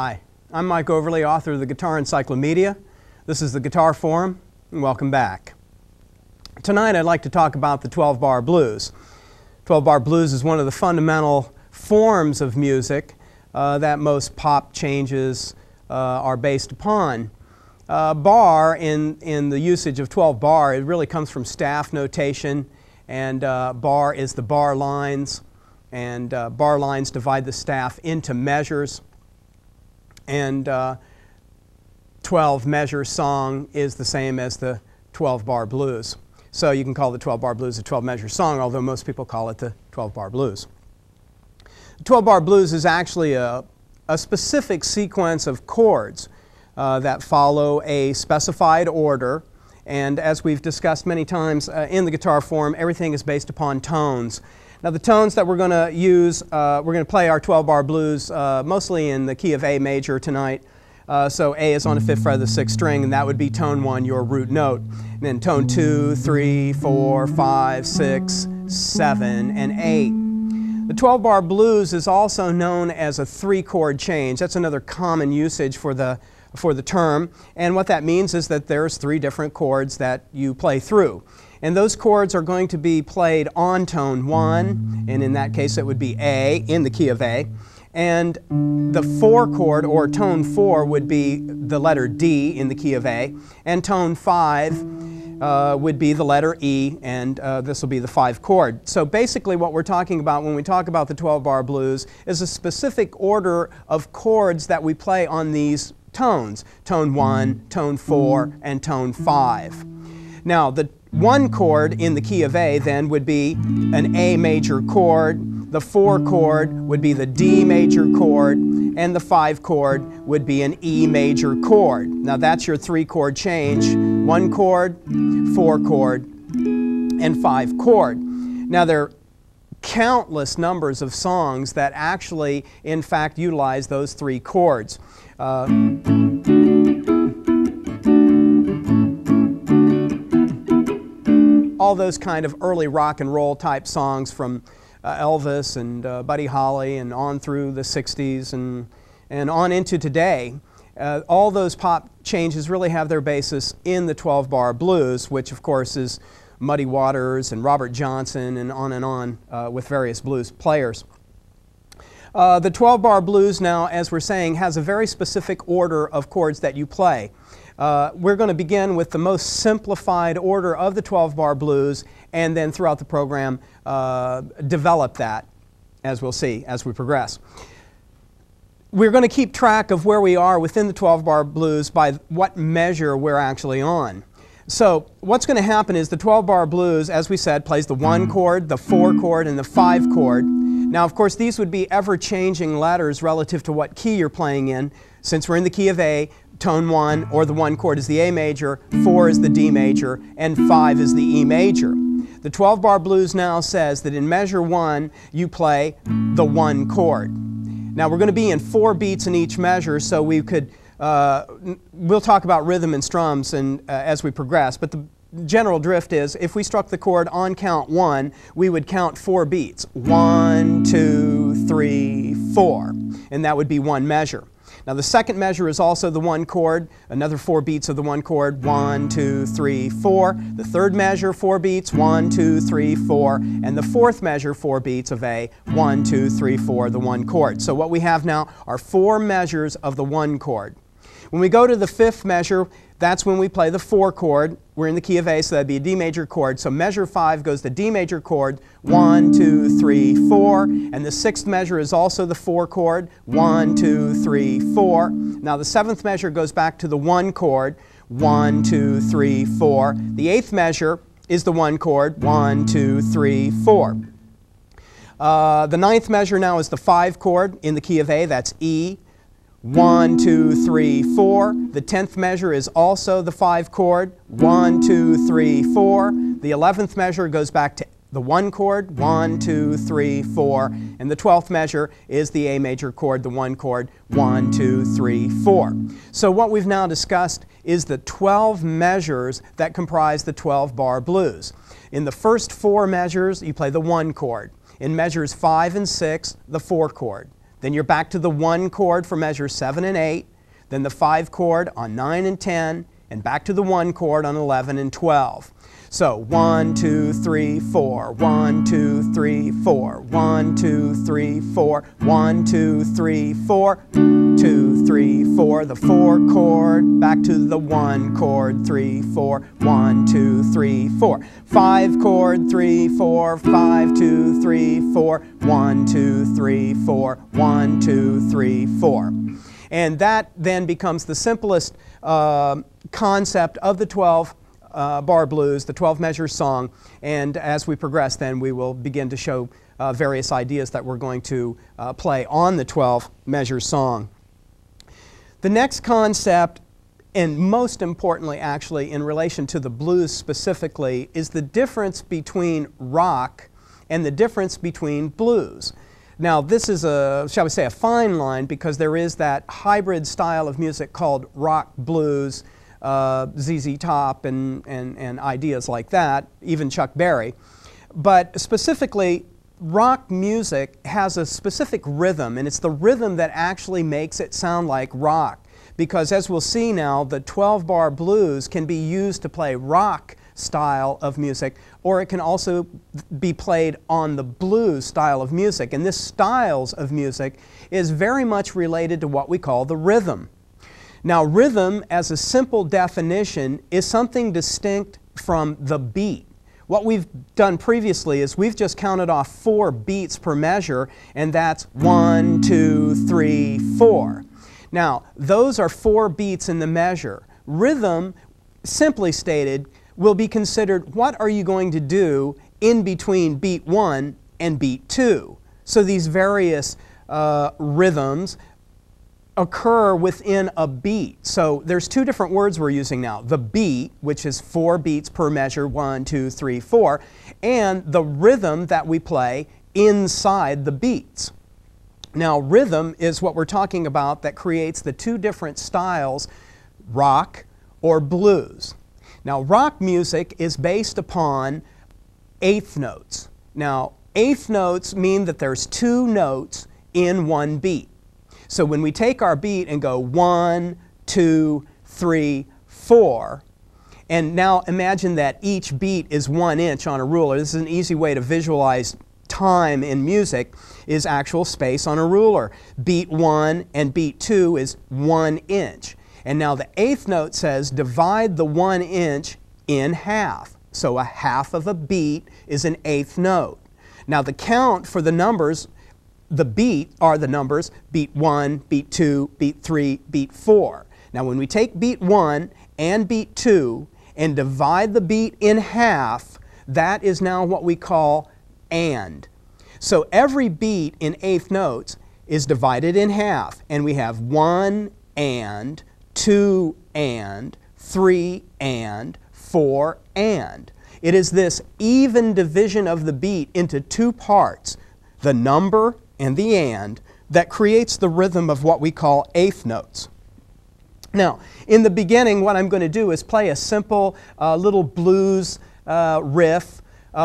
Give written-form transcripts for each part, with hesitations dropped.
Hi, I'm Mike Overly, author of the Guitar Encyclopedia. This is the Guitar Forum, and welcome back. Tonight I'd like to talk about the 12-bar blues. 12-bar blues is one of the fundamental forms of music that most pop changes are based upon. Bar, in the usage of 12-bar, it really comes from staff notation, and bar is the bar lines, and bar lines divide the staff into measures, and 12-measure song is the same as the 12-bar blues. So you can call the 12-bar blues a 12-measure song, although most people call it the 12-bar blues. The 12-bar blues is actually a specific sequence of chords that follow a specified order, and as we've discussed many times in the Guitar Forum, everything is based upon tones. Now the tones that we're going to use, we're going to play our 12-bar blues mostly in the key of A major tonight. So A is on the 5th fret of the 6th string, and that would be tone 1, your root note. And then tone 2, 3, 4, 5, 6, 7, and 8. The 12-bar blues is also known as a 3-chord change. That's another common usage for the term. And what that means is that there's 3 different chords that you play through. And those chords are going to be played on tone 1, and in that case it would be A, in the key of A. And the 4 chord, or tone 4, would be the letter D in the key of A. And tone 5 would be the letter E, and this will be the 5 chord. So basically what we're talking about when we talk about the 12-bar blues is a specific order of chords that we play on these tones. Tone 1, tone 4, and tone 5. Now the 1 chord in the key of A then would be an A major chord, the 4 chord would be the D major chord, and the 5 chord would be an E major chord. Now that's your 3-chord change: 1 chord, 4 chord, and 5 chord. Now there are countless numbers of songs that actually, in fact, utilize those 3 chords. All those kind of early rock and roll type songs from Elvis and Buddy Holly and on through the 60s and on into today, all those pop changes really have their basis in the 12-bar blues, which of course is Muddy Waters and Robert Johnson and on with various blues players. The 12-bar blues now, as we're saying, has a very specific order of chords that you play. We're going to begin with the most simplified order of the 12-bar blues, and then throughout the program develop that, as we'll see as we progress. We're going to keep track of where we are within the 12-bar blues by what measure we're actually on. So what's going to happen is the 12-bar blues, as we said, plays the 1 chord, the 4 chord, and the 5 chord. Now, of course, these would be ever-changing letters relative to what key you're playing in. Since we're in the key of A, tone 1, or the 1 chord, is the A major, 4 is the D major, and 5 is the E major. The 12-bar blues now says that in measure 1, you play the 1 chord. Now, we're going to be in 4 beats in each measure, so we could, we'll talk about rhythm and strums as we progress, but the general drift is if we struck the chord on count 1, we would count 4 beats. 1, 2, 3, 4, and that would be 1 measure. Now the second measure is also the 1 chord, another 4 beats of the 1 chord, 1, 2, 3, 4. The third measure, 4 beats, 1, 2, 3, 4. And the fourth measure, 4 beats of A, 1, 2, 3, 4, the 1 chord. So what we have now are 4 measures of the 1 chord. When we go to the 5th measure, that's when we play the 4 chord. We're in the key of A, so that'd be a D major chord. So measure 5 goes the D major chord, 1, 2, 3, 4. And the 6th measure is also the 4 chord, 1, 2, 3, 4. Now the 7th measure goes back to the 1 chord, 1, 2, 3, 4. The 8th measure is the 1 chord, 1, 2, 3, 4. The 9th measure now is the 5 chord in the key of A, that's E. 1, 2, 3, 4. The 10th measure is also the 5 chord. 1, 2, 3, 4. The 11th measure goes back to the 1 chord. 1, 2, 3, 4. And the 12th measure is the A major chord, the 1 chord. 1, 2, 3, 4. So what we've now discussed is the 12 measures that comprise the 12-bar blues. In the first 4 measures, you play the 1 chord. In measures 5 and 6, the 4 chord. Then you're back to the 1 chord for measures 7 and 8, then the 5 chord on 9 and 10, and back to the 1 chord on 11 and 12. So 1, 2, 3, 4, 1, 2, 3, 4, 1, 2, 3, 4, 1, 2, 3, 4, 2, 3, 4, the 4 chord, back to the 1 chord, 3, 4, 1, 2, 3, 4, 5 chord, 3, 4, 5, 2, 3, 4, 1, 2, 3, 4, 1, 2, 3, 4. And that then becomes the simplest concept of the 12 bar blues, the 12 measure song, and as we progress then we will begin to show various ideas that we're going to play on the 12 measure song. The next concept, and most importantly actually in relation to the blues specifically, is the difference between rock and the difference between blues. Now this is a, shall we say, a fine line, because there is that hybrid style of music called rock blues, ZZ Top and ideas like that, even Chuck Berry. But specifically, rock music has a specific rhythm, and it's the rhythm that actually makes it sound like rock. Because as we'll see now, the 12-bar blues can be used to play rock style of music, or it can also be played on the blues style of music. And this styles of music is very much related to what we call the rhythm. Now, rhythm, as a simple definition, is something distinct from the beat. What we've done previously is we've just counted off 4 beats per measure, and that's 1, 2, 3, 4. Now, those are 4 beats in the measure. Rhythm, simply stated, will be considered what are you going to do in between beat 1 and beat 2. So these various rhythms occur within a beat. So there's 2 different words we're using now. The beat, which is 4 beats per measure, 1, 2, 3, 4, and the rhythm that we play inside the beats. Now, rhythm is what we're talking about that creates the 2 different styles, rock or blues. Now, rock music is based upon eighth notes. Now, eighth notes mean that there's 2 notes in one beat. So when we take our beat and go 1, 2, 3, 4, and now imagine that each beat is 1 inch on a ruler. This is an easy way to visualize time in music, is actual space on a ruler. Beat 1 and beat 2 is 1 inch. And now the eighth note says divide the 1 inch in half. So a half of a beat is an eighth note. Now the count for the numbers, the beat are the numbers beat 1, beat 2, beat 3, beat 4. Now when we take beat 1 and beat 2 and divide the beat in half, that is now what we call and. So every beat in eighth notes is divided in half, and we have 1 and, 2 and, 3 and, 4 and. It is this even division of the beat into 2 parts, the number and the and, that creates the rhythm of what we call eighth notes. Now, in the beginning, what I'm going to do is play a simple little blues riff.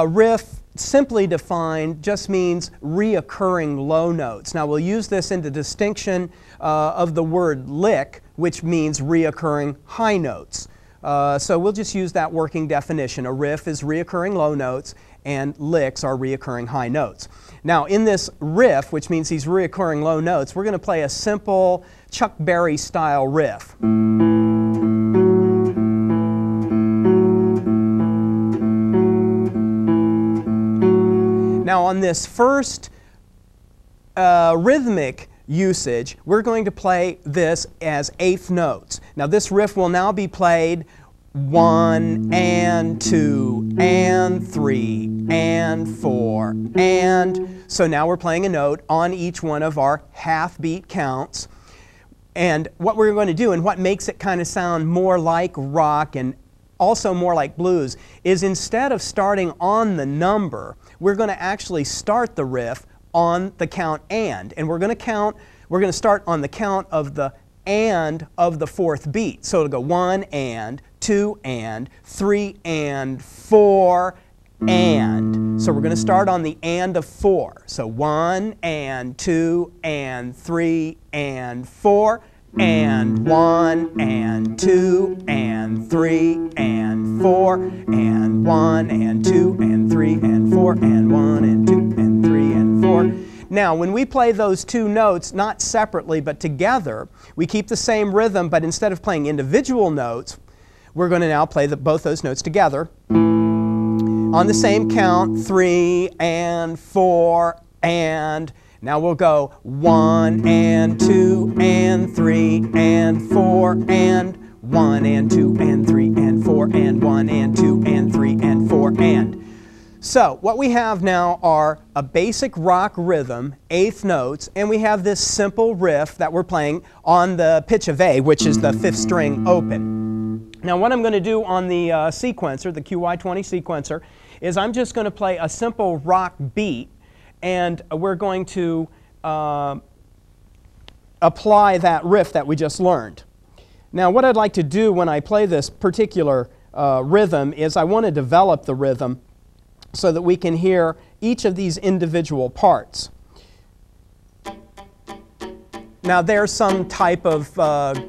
Riff, simply defined, just means reoccurring low notes. Now, we'll use this in the distinction of the word lick, which means reoccurring high notes. So we'll just use that working definition. A riff is reoccurring low notes, and licks are reoccurring high notes. Now, in this riff, which means these reoccurring low notes, we're going to play a simple Chuck Berry style riff. Now, on this first rhythmic usage, we're going to play this as eighth notes. Now, this riff will now be played 1 and 2 and 3 and 4 and. So now we're playing a note on each one of our half beat counts. And what we're going to do, and what makes it kind of sound more like rock and also more like blues, is instead of starting on the number, we're going to actually start the riff on the count and. And we're going to start on the count of the and of the 4th beat. So it'll go 1 and, 2 and, 3 and, 4 and. So we're going to start on the and of 4. So 1 and 2 and 3 and 4 and 1 and 2 and 3 and 4 and 1 and 2 and 3 and 4 and 1 and 2 and 3 and 4. Now, when we play those two notes, not separately but together, we keep the same rhythm, but instead of playing individual notes, we're going to now play both those notes together on the same count, 3 and 4 and. Now we'll go 1 and 2 and 3 and 4 and 1 and 2 and 3 and 4 and 1 and 2 and 3 and 4 and. So what we have now are a basic rock rhythm, eighth notes, and we have this simple riff that we're playing on the pitch of A, which is the 5th string open. Now what I'm going to do on the sequencer, the QY20 sequencer, is I'm just going to play a simple rock beat, and we're going to apply that riff that we just learned. Now what I'd like to do when I play this particular rhythm is I want to develop the rhythm so that we can hear each of these individual parts. Now there's some type of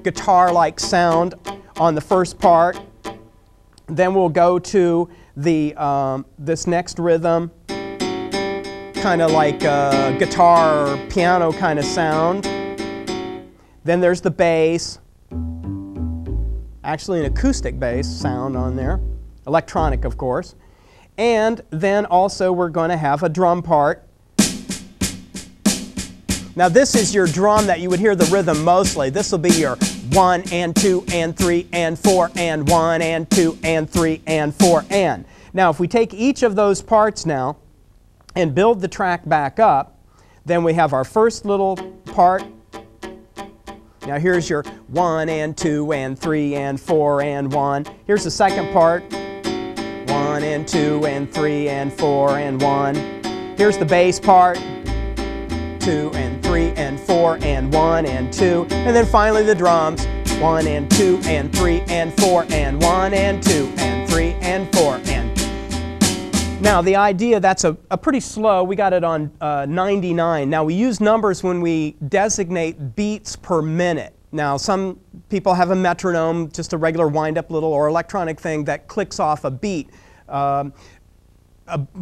guitar-like sound on the first part. Then we'll go to the this next rhythm, kind of like a guitar or piano kind of sound. Then there's the bass, actually an acoustic bass sound on there, electronic of course. And then also we're going to have a drum part. Now this is your drum that you would hear the rhythm mostly. This will be your 1 and 2 and 3 and 4 and 1 and 2 and 3 and 4 and. Now if we take each of those parts now and build the track back up, then we have our first little part. Now here's your 1 and 2 and 3 and 4 and 1. Here's the second part. 1 and 2 and 3 and 4 and 1. Here's the bass part. 2 and 3 and 4 and 1 and 2. And then finally the drums. 1 and 2 and 3 and 4 and 1 and 2 and 3 and 4 and. Now the idea, that's a pretty slow, we got it on 99. Now we use numbers when we designate beats per minute. Now some people have a metronome, just a regular wind-up little or electronic thing that clicks off a beat.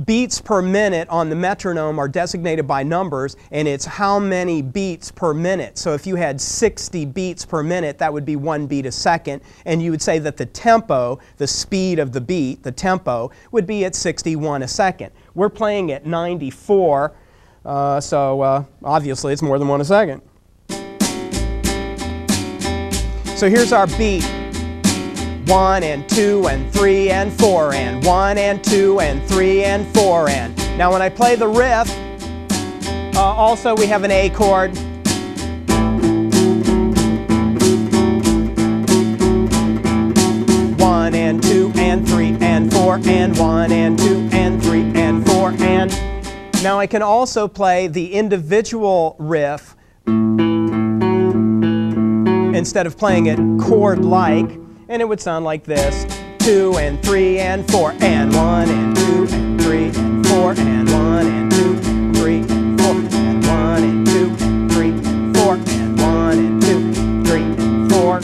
Beats per minute on the metronome are designated by numbers, and it's how many beats per minute. So if you had 60 beats per minute, that would be 1 beat a second, and you would say that the tempo, the speed of the beat, the tempo, would be at 61 a second. We're playing at 94, so obviously it's more than 1 a second. So here's our beat. 1 and 2 and 3 and 4 and 1 and 2 and 3 and 4 and. Now when I play the riff, also we have an A chord. One and 2 and 3 and 4 and 1 and 2 and 3 and 4 and. Now I can also play the individual riff instead of playing it chord-like. And it would sound like this. 2 and 3 and 4 and 1 and 2 and 3 and 4 and 1 and 2 and 3 and 4 and 1 and 2 and 3 and 4 and 1 and 2 and 3 and 4.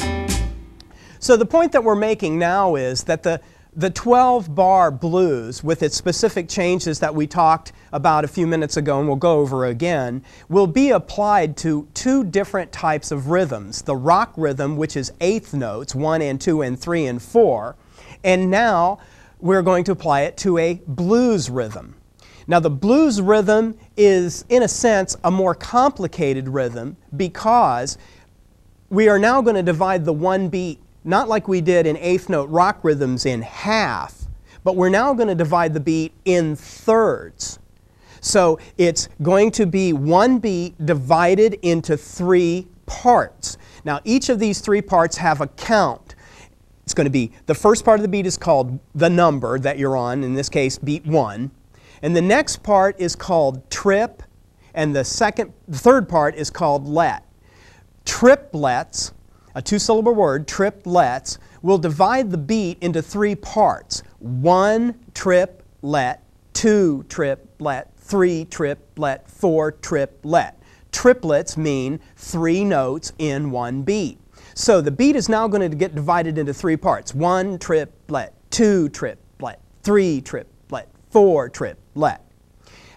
So the point that we're making now is that the 12-bar blues, with its specific changes that we talked about a few minutes ago and we'll go over again, will be applied to 2 different types of rhythms. The rock rhythm, which is eighth notes, 1 and 2 and 3 and 4, and now we're going to apply it to a blues rhythm. Now the blues rhythm is, in a sense, a more complicated rhythm because we are now going to divide the one beat, not like we did in eighth note rock rhythms, in half, but we're now going to divide the beat in thirds. So it's going to be one beat divided into 3 parts. Now each of these 3 parts have a count. It's going to be, the first part of the beat is called the number that you're on, in this case beat 1. And the next part is called trip, and the third part is called let. Triplets, a 2-syllable word, triplets, will divide the beat into 3 parts. 1 trip let, 2 triplet, 3 triplet, 4 triplet. Triplets mean 3 notes in one beat. So the beat is now going to get divided into 3 parts. 1 triplet, 2 triplet, 3 triplet, 4 triplet.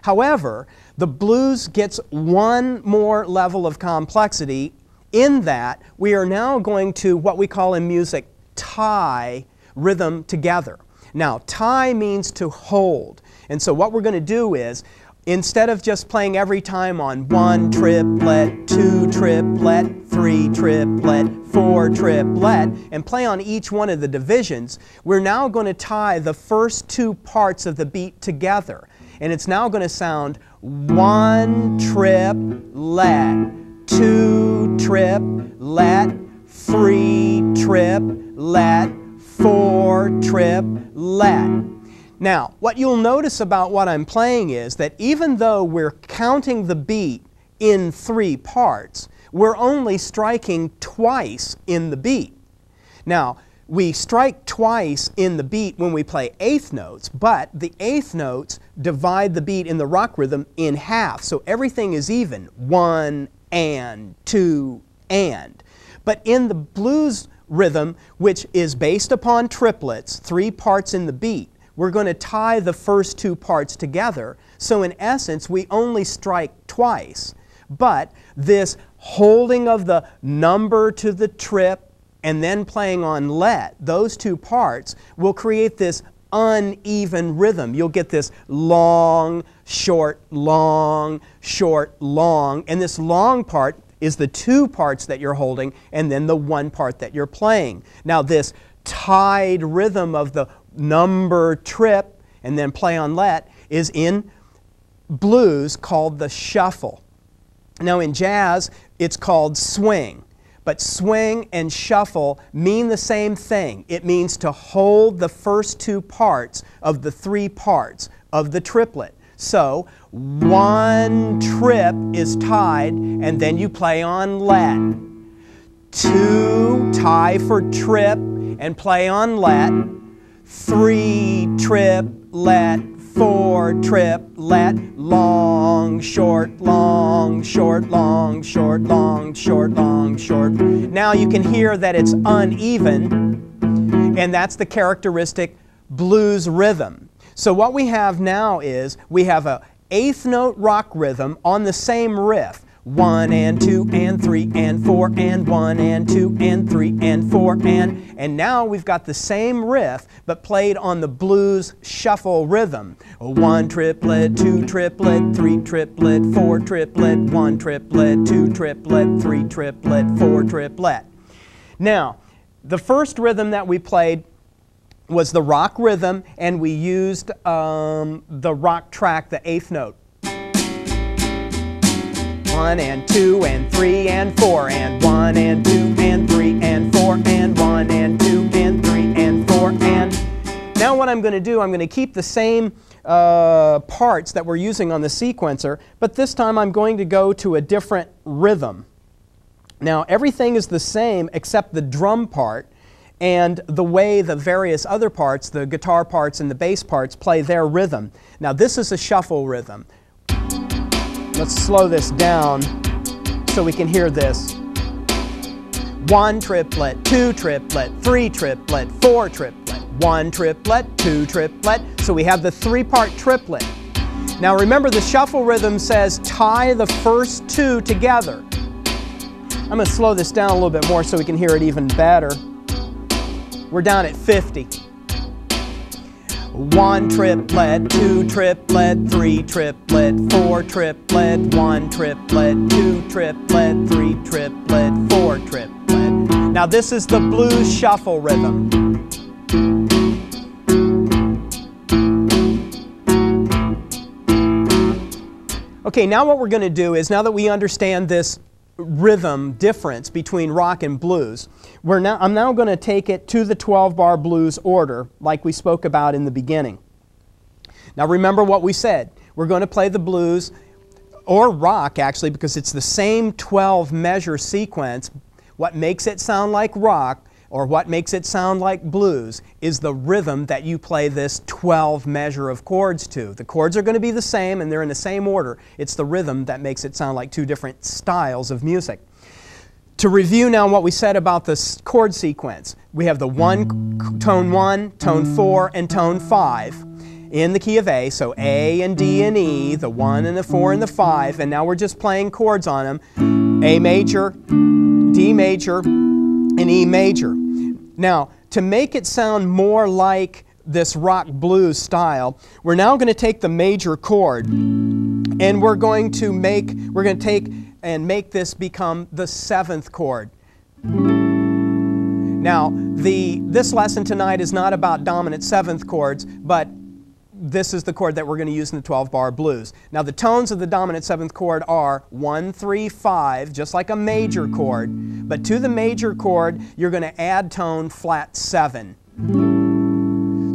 However, the blues gets one more level of complexity in that we are now going to, what we call in music, tie rhythm together. Now, tie means to hold. And so what we're going to do is, instead of just playing every time on 1 triplet, 2 triplet, 3 triplet, 4 triplet, and play on each one of the divisions, we're now going to tie the first 2 parts of the beat together. And it's now going to sound 1 triplet, 2 triplet, 3 triplet, 4 triplet. Now, what you'll notice about what I'm playing is that even though we're counting the beat in 3 parts, we're only striking twice in the beat. Now, we strike twice in the beat when we play eighth notes, but the eighth notes divide the beat in the rock rhythm in half, so everything is even. 1 and 2 and. But in the blues rhythm, which is based upon triplets, 3 parts in the beat, we're going to tie the first 2 parts together. So in essence, we only strike twice. But this holding of the number to the trip and then playing on let, those 2 parts will create this uneven rhythm. You'll get this long, short, long, short, long. And this long part is the 2 parts that you're holding and then the 1 part that you're playing. Now this tied rhythm of the number trip and then play on let is in blues called the shuffle. Now in jazz it's called swing, but swing and shuffle mean the same thing. It means to hold the first 2 parts of the 3 parts of the triplet. So 1 trip is tied and then you play on let. 2 tie for trip and play on let. 3 triplet, 4 triplet, long, short, long, short, long, short, long, short, long, short. Now you can hear that it's uneven, and that's the characteristic blues rhythm. So what we have now is we have an eighth note rock rhythm on the same riff. 1 and 2 and 3 and 4 and 1 and 2 and 3 and 4 and now we've got the same riff but played on the blues shuffle rhythm. 1 triplet, 2 triplet, 3 triplet, 4 triplet, 1 triplet, 2 triplet, 3 triplet, 4 triplet. Now, the first rhythm that we played was the rock rhythm, and we used the rock track, the eighth note. 1 and 2 and 3 and 4 and 1 and 2 and 3 and 4 and 1 and 2 and 3 and 4 and... Now what I'm going to do, I'm going to keep the same parts that we're using on the sequencer, but this time I'm going to go to a different rhythm. Now everything is the same except the drum part and the way the various other parts, the guitar parts and the bass parts, play their rhythm. Now this is a shuffle rhythm. Let's slow this down so we can hear this. 1 triplet, 2 triplet, 3 triplet, 4 triplet, 1 triplet, 2 triplet. So we have the 3-part triplet. Now remember, the shuffle rhythm says tie the first 2 together. I'm going to slow this down a little bit more so we can hear it even better. We're down at 50. 1 triplet, 2 triplet, 3 triplet, 4 triplet, 1 triplet, 2 triplet, 3 triplet, 4 triplet. Now this is the blues shuffle rhythm. Okay, now what we're going to do is, now that we understand this rhythm difference between rock and blues, I'm now going to take it to the 12-bar blues order like we spoke about in the beginning. Now remember what we said. We're going to play the blues, or rock actually, because it's the same 12 measure sequence. What makes it sound like rock or what makes it sound like blues, is the rhythm that you play this 12 measure of chords to. The chords are going to be the same and they're in the same order. It's the rhythm that makes it sound like two different styles of music. To review now what we said about this chord sequence, we have the tone 1, tone 4, and tone 5 in the key of A, so A and D and E, the 1 and the 4 and the 5, and now we're just playing chords on them, A major, D major, and E major. Now, to make it sound more like this rock blues style, we're now going to take the major chord and we're going to take and make this become the 7th chord. Now, this lesson tonight is not about dominant 7th chords, but this is the chord that we're going to use in the 12-bar blues. Now, the tones of the dominant 7th chord are 1, 3, 5, just like a major chord. But to the major chord, you're going to add tone flat 7.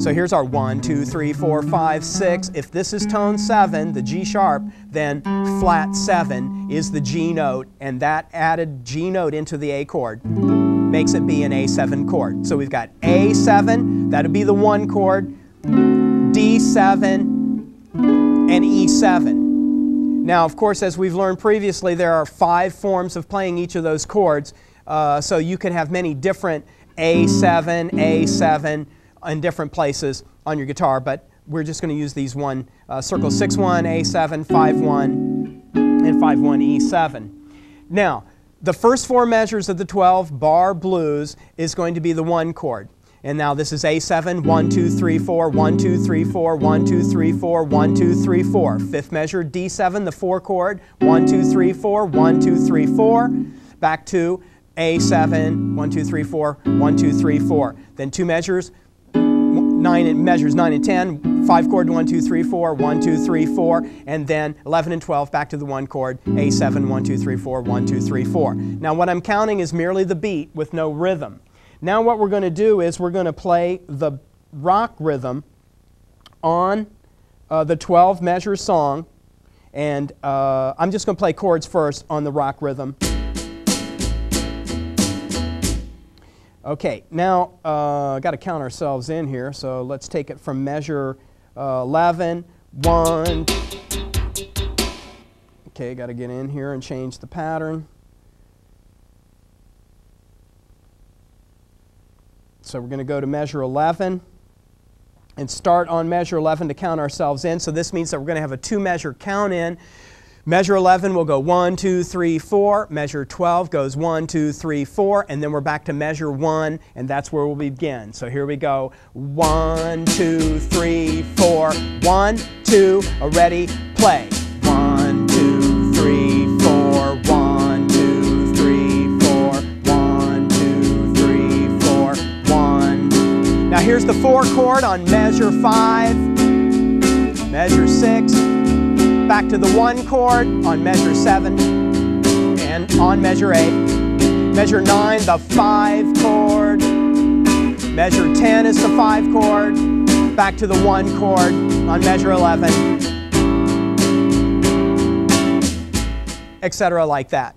So here's our 1, 2, 3, 4, 5, 6. If this is tone 7, the G sharp, then flat 7 is the G note, and that added G note into the A chord makes it be an A7 chord. So we've got A7, that'll be the 1 chord, D7, and E7. Now, of course, as we've learned previously, there are 5 forms of playing each of those chords, so you can have many different A7, A7, in different places on your guitar, but we're just going to use these circle 6-1, A7, 5-1, and 5-1, E7. Now, the first 4 measures of the 12-bar blues is going to be the 1 chord. And now this is A7, 1, 2, 3, 4, 1, 2, 3, 4, 1, 2, 3, 4, 1, 2, 3, 4. 5th measure, D7, the 4 chord, 1, 2, 3, 4, 1, 2, 3, 4. Back to A7, 1, 2, 3, 4, 1, 2, 3, 4. Then 2 measures, measures 9 and 10, 5 chord, 1, 2, 3, 4, 1, 2, 3, 4, and then 11 and 12 back to the 1 chord, A7, 1, 2, 3, 4, 1, 2, 3, 4. Now what I'm counting is merely the beat with no rhythm. Now what we're going to do is we're going to play the rock rhythm on the 12 measure song, and I'm just going to play chords first on the rock rhythm. Okay, now got to count ourselves in here, so let's take it from measure 11, 1. Okay, got to get in here and change the pattern. So we're going to go to measure 11 and start on measure 11 to count ourselves in. So this means that we're going to have a 2-measure count in. Measure 11 will go 1, 2, 3, 4. Measure 12 goes 1, 2, 3, 4. And then we're back to measure 1, and that's where we'll begin. So here we go. 1, 2, 3, 4. 1, 2, ready, play. 1, 2, 3, 4. 1, 2, 3, 4. 1, 2, 3, 4. 1. Now here's the 4 chord on measure 5, measure 6. Back to the 1 chord on measure 7 and on measure 8. Measure 9, the 5 chord. Measure 10 is the 5 chord. Back to the 1 chord on measure 11. Etc. like that.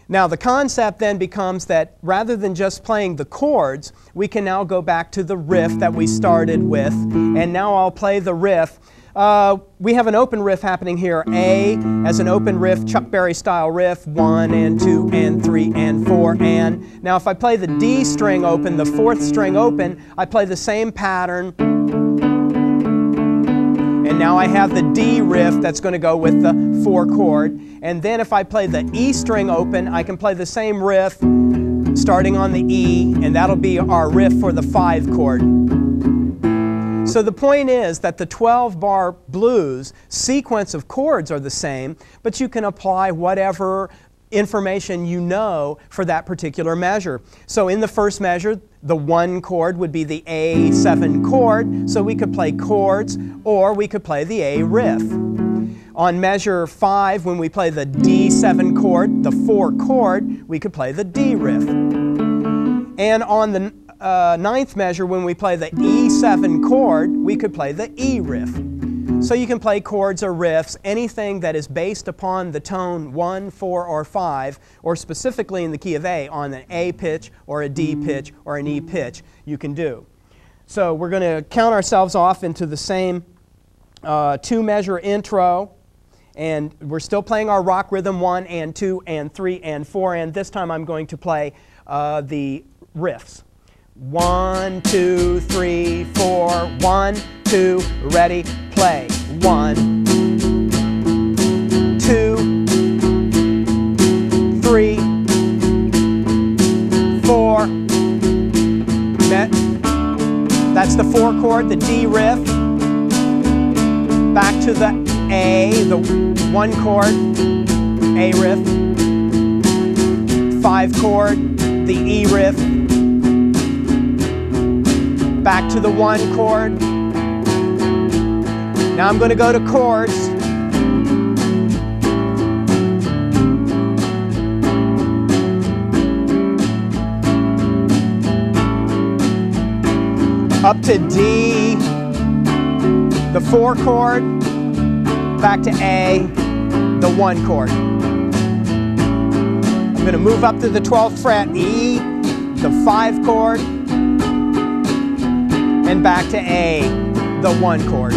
Now the concept then becomes that rather than just playing the chords, we can now go back to the riff that we started with. And now I'll play the riff. We have an open riff happening here. A as an open riff, Chuck Berry style riff, 1 and 2 and 3 and 4 and. Now if I play the D string open, the 4th string open, I play the same pattern. And now I have the D riff that's going to go with the 4 chord. And then if I play the E string open, I can play the same riff starting on the E, and that'll be our riff for the 5 chord. So the point is that the 12-bar blues sequence of chords are the same, but you can apply whatever information you know for that particular measure. So in the first measure, the 1 chord would be the A7 chord, so we could play chords, or we could play the A riff. On measure 5, when we play the D7 chord, the 4 chord, we could play the D riff. And on the 9th measure, when we play the E7 chord, we could play the E riff. So you can play chords or riffs, anything that is based upon the tone 1, 4, or 5, or specifically in the key of A, on an A pitch or a D pitch or an E pitch, you can do. So we're going to count ourselves off into the same two-measure intro, and we're still playing our rock rhythm 1 and 2 and 3 and 4, and this time I'm going to play the riffs. 1, 2, 3, 4, 1, 2, ready, play. 1, 2, 3, 4. That's the 4 chord, the D riff. Back to the A, the 1 chord, A riff. 5 chord, the E riff. Back to the 1 chord. Now I'm going to go to chords. Up to D, the 4 chord, back to A, the 1 chord. I'm going to move up to the 12th fret, E, the 5 chord, and back to A, the 1 chord.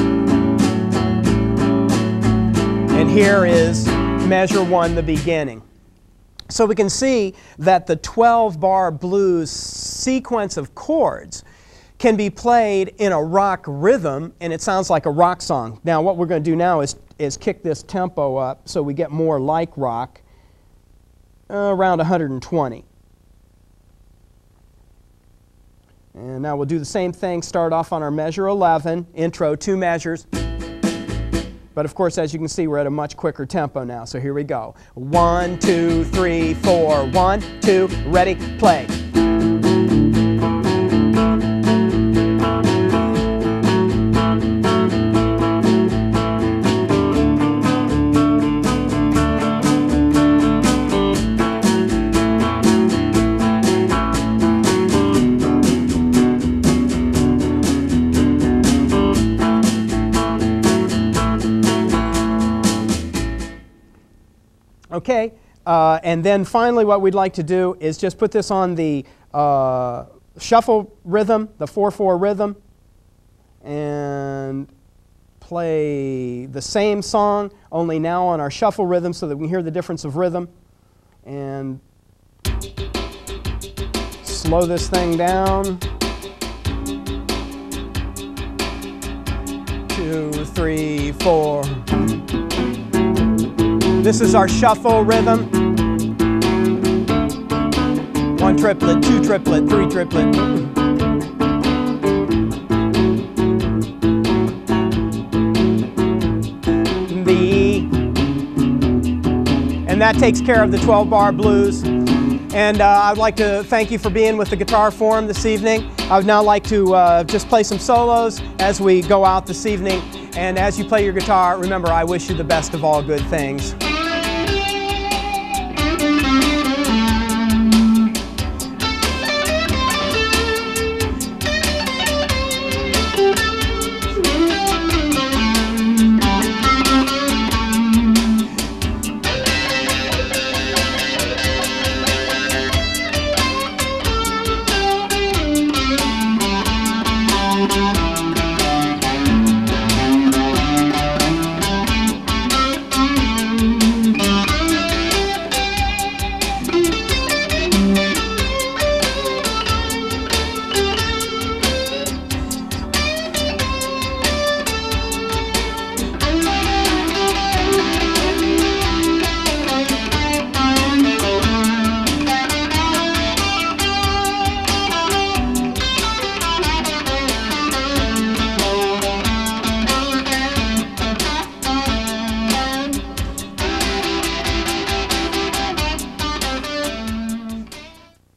And here is measure 1, the beginning. So we can see that the 12-bar blues sequence of chords can be played in a rock rhythm, and it sounds like a rock song. Now what we're going to do now is kick this tempo up so we get more like rock, around 120. And now we'll do the same thing, start off on our measure 11, intro, 2 measures. But of course, as you can see, we're at a much quicker tempo now. So here we go. 1, 2, 3, 4, 1, 2, ready, play. Okay, and then finally what we'd like to do is just put this on the shuffle rhythm, the 4/4 rhythm, and play the same song, only now on our shuffle rhythm so that we can hear the difference of rhythm. And slow this thing down. 2, 3, 4. This is our shuffle rhythm. 1 triplet, 2 triplet, 3 triplet. The E. And that takes care of the 12-bar blues. And I'd like to thank you for being with the Guitar Forum this evening. I would now like to just play some solos as we go out this evening. And as you play your guitar, remember, I wish you the best of all good things.